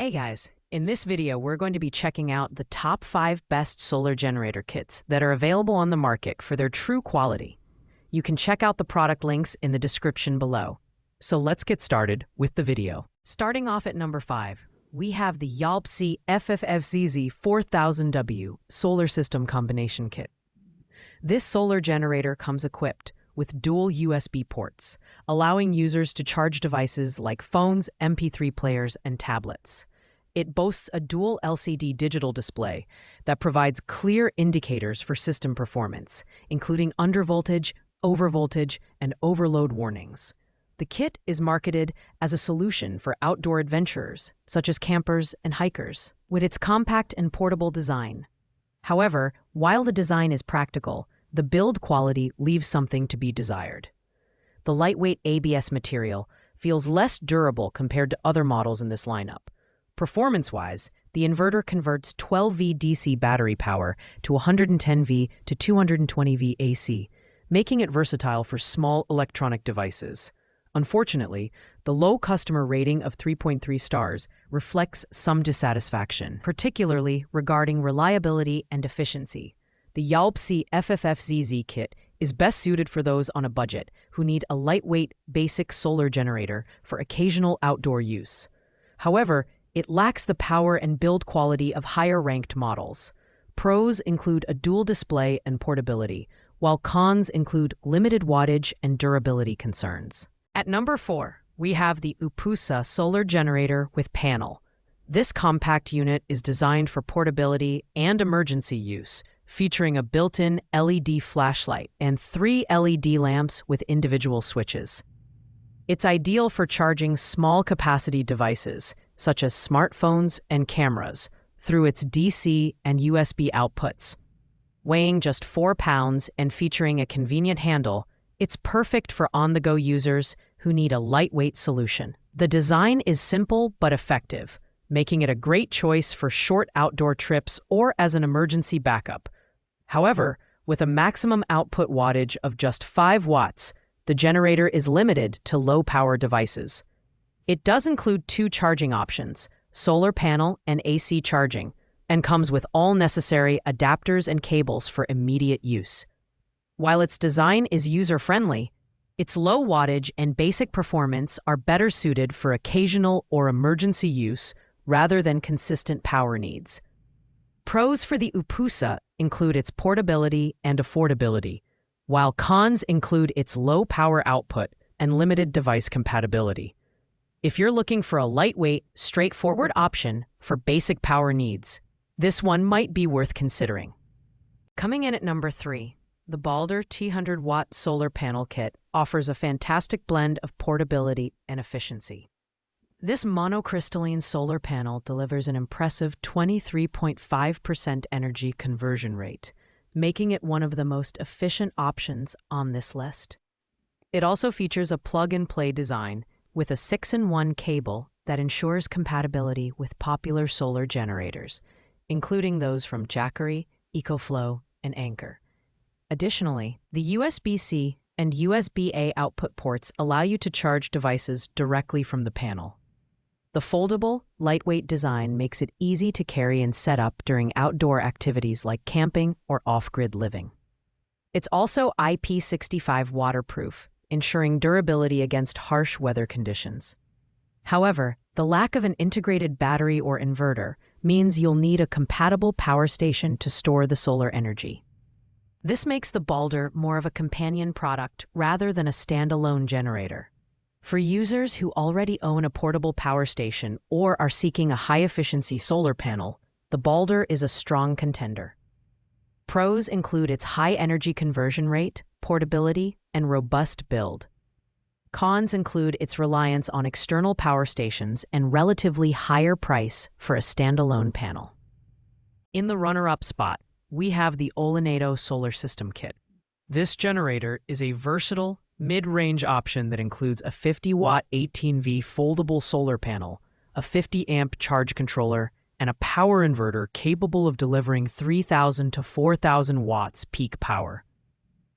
Hey guys, in this video we're going to be checking out the top 5 best solar generator kits that are available on the market for their true quality. You can check out the product links in the description below. So let's get started with the video. Starting off at number 5, we have the YALPC FFFZZ 4000W Solar System Combination Kit. This solar generator comes equipped with dual USB ports, allowing users to charge devices like phones, MP3 players, and tablets. It boasts a dual LCD digital display that provides clear indicators for system performance, including undervoltage, overvoltage, and overload warnings. The kit is marketed as a solution for outdoor adventurers, such as campers and hikers, with its compact and portable design. However, while the design is practical, the build quality leaves something to be desired. The lightweight ABS material feels less durable compared to other models in this lineup. Performance-wise, the inverter converts 12V DC battery power to 110V to 220V AC, making it versatile for small electronic devices. Unfortunately, the low customer rating of 3.3 stars reflects some dissatisfaction, particularly regarding reliability and efficiency. The YALPC FFFZZ kit is best suited for those on a budget who need a lightweight, basic solar generator for occasional outdoor use. However, it lacks the power and build quality of higher-ranked models. Pros include a dual display and portability, while cons include limited wattage and durability concerns. At number 4, we have the UPUSA solar generator with panel. This compact unit is designed for portability and emergency use, featuring a built-in LED flashlight and 3 LED lamps with individual switches. It's ideal for charging small-capacity devices, such as smartphones and cameras, through its DC and USB outputs. Weighing just 4 pounds and featuring a convenient handle, it's perfect for on-the-go users who need a lightweight solution. The design is simple but effective, making it a great choice for short outdoor trips or as an emergency backup. However, with a maximum output wattage of just 5 watts, the generator is limited to low-power devices. It does include 2 charging options, solar panel and AC charging, and comes with all necessary adapters and cables for immediate use. While its design is user-friendly, its low wattage and basic performance are better suited for occasional or emergency use rather than consistent power needs. Pros for the UPUSA include its portability and affordability, while cons include its low power output and limited device compatibility. If you're looking for a lightweight, straightforward option for basic power needs, this one might be worth considering. Coming in at number 3, the Balder T100 Watt Solar Panel Kit offers a fantastic blend of portability and efficiency. This monocrystalline solar panel delivers an impressive 23.5% energy conversion rate, making it one of the most efficient options on this list. It also features a plug-and-play design with a 6-in-1 cable that ensures compatibility with popular solar generators, including those from Jackery, EcoFlow, and Anchor. Additionally, the USB-C and USB-A output ports allow you to charge devices directly from the panel. The foldable, lightweight design makes it easy to carry and set up during outdoor activities like camping or off-grid living. It's also IP65 waterproof, ensuring durability against harsh weather conditions. However, the lack of an integrated battery or inverter means you'll need a compatible power station to store the solar energy. This makes the Balder more of a companion product rather than a standalone generator. For users who already own a portable power station or are seeking a high-efficiency solar panel, the Balder is a strong contender. Pros include its high energy conversion rate, portability, and robust build. Cons include its reliance on external power stations and relatively higher price for a standalone panel. In the runner-up spot, we have the Olenato Solar System Kit. This generator is a versatile, mid-range option that includes a 50-watt 18V foldable solar panel, a 50-amp charge controller, and a power inverter capable of delivering 3,000 to 4,000 watts peak power.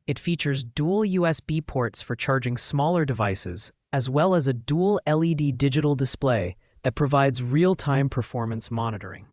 It features dual USB ports for charging smaller devices, as well as a dual LED digital display that provides real-time performance monitoring.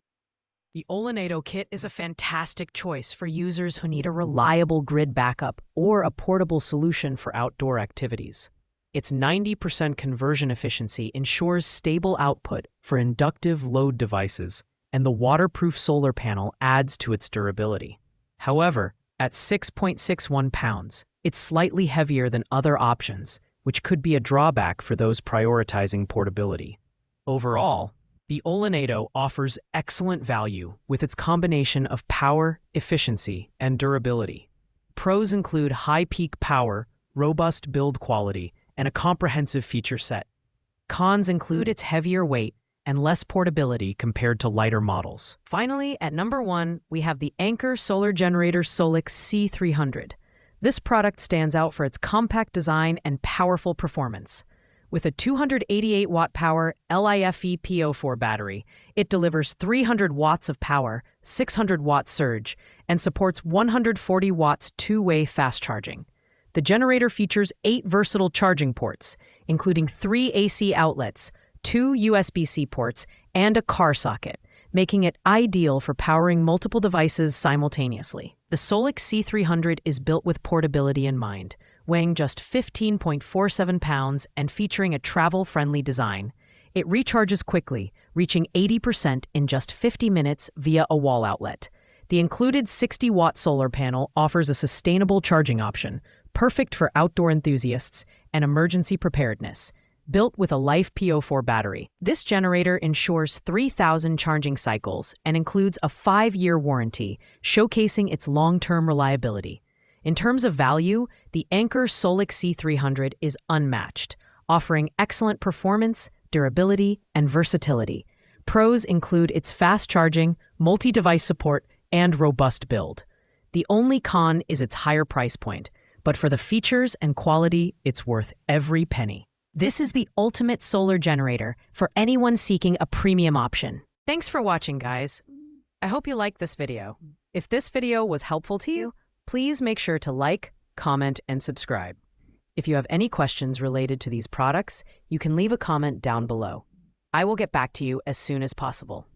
The Olenado kit is a fantastic choice for users who need a reliable grid backup or a portable solution for outdoor activities. Its 90% conversion efficiency ensures stable output for inductive load devices, and the waterproof solar panel adds to its durability. However, at 6.61 pounds, it's slightly heavier than other options, which could be a drawback for those prioritizing portability. Overall, the Olenado offers excellent value with its combination of power, efficiency, and durability. Pros include high peak power, robust build quality, and a comprehensive feature set. Cons include its heavier weight and less portability compared to lighter models. Finally, at number 1, we have the Anker Solar Generator Solix C300. This product stands out for its compact design and powerful performance. With a 288-watt power LiFe PO4 battery, it delivers 300 watts of power, 600-watt surge, and supports 140 watts two-way fast charging. The generator features 8 versatile charging ports, including 3 AC outlets, 2 USB-C ports, and a car socket, making it ideal for powering multiple devices simultaneously. The Solix C300 is built with portability in mind, weighing just 15.47 pounds and featuring a travel-friendly design. It recharges quickly, reaching 80% in just 50 minutes via a wall outlet. The included 60-watt solar panel offers a sustainable charging option, perfect for outdoor enthusiasts and emergency preparedness. Built with a Life PO4 battery, this generator ensures 3,000 charging cycles and includes a 5-year warranty, showcasing its long-term reliability. In terms of value, the Anker Solix C300 is unmatched, offering excellent performance, durability, and versatility. Pros include its fast charging, multi-device support, and robust build. The only con is its higher price point, but for the features and quality, it's worth every penny. This is the ultimate solar generator for anyone seeking a premium option. Thanks for watching, guys. I hope you liked this video. If this video was helpful to you, please make sure to like, comment, and subscribe. If you have any questions related to these products, you can leave a comment down below. I will get back to you as soon as possible.